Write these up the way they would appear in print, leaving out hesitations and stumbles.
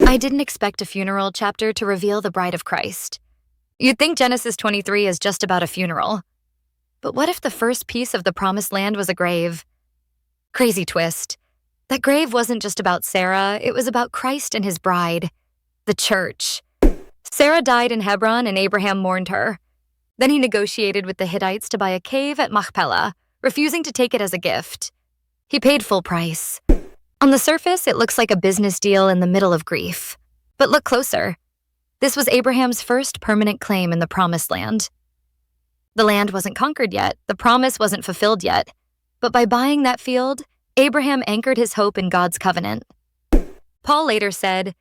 I didn't expect a funeral chapter to reveal the bride of Christ. You'd think Genesis 23 is just about a funeral. But what if the first piece of the promised land was a grave? Crazy twist. That grave wasn't just about Sarah, it was about Christ and his bride, the church. Sarah died in Hebron and Abraham mourned her. Then he negotiated with the Hittites to buy a cave at Machpelah, refusing to take it as a gift. He paid full price. On the surface, it looks like a business deal in the middle of grief. But look closer. This was Abraham's first permanent claim in the Promised Land. The land wasn't conquered yet, the promise wasn't fulfilled yet. But by buying that field, Abraham anchored his hope in God's covenant. Paul later said,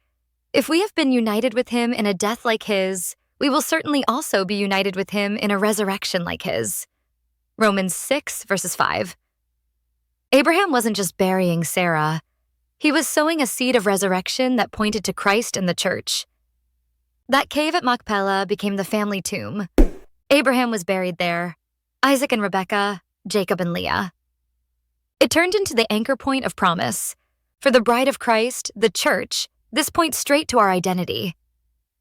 "If we have been united with him in a death like his, we will certainly also be united with him in a resurrection like his." Romans 6, verses 5. Abraham wasn't just burying Sarah. He was sowing a seed of resurrection that pointed to Christ and the church. That cave at Machpelah became the family tomb. Abraham was buried there, Isaac and Rebekah, Jacob and Leah. It turned into the anchor point of promise. For the bride of Christ, the church, this points straight to our identity.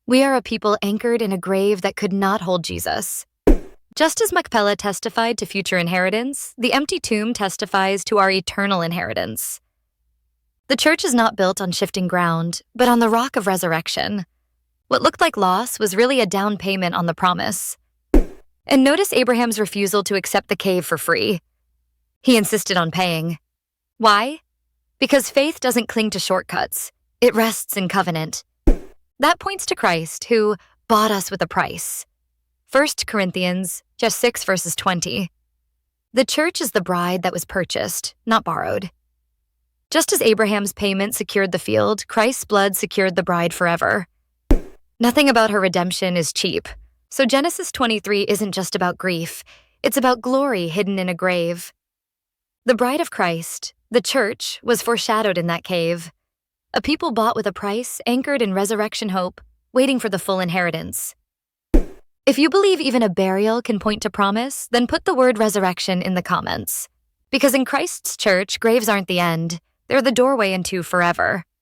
We are a people anchored in a grave that could not hold Jesus. Just as Machpelah testified to future inheritance, the empty tomb testifies to our eternal inheritance. The church is not built on shifting ground, but on the rock of resurrection. What looked like loss was really a down payment on the promise. And notice Abraham's refusal to accept the cave for free. He insisted on paying. Why? Because faith doesn't cling to shortcuts. It rests in covenant. That points to Christ, who bought us with a price. 1 Corinthians just 6 verses 20. The church is the bride that was purchased, not borrowed. Just as Abraham's payment secured the field, Christ's blood secured the bride forever. Nothing about her redemption is cheap. So Genesis 23 isn't just about grief. It's about glory hidden in a grave. The bride of Christ, the church, was foreshadowed in that cave. A people bought with a price, anchored in resurrection hope, waiting for the full inheritance. If you believe even a burial can point to promise, then put the word resurrection in the comments. Because in Christ's church, graves aren't the end. They're the doorway into forever.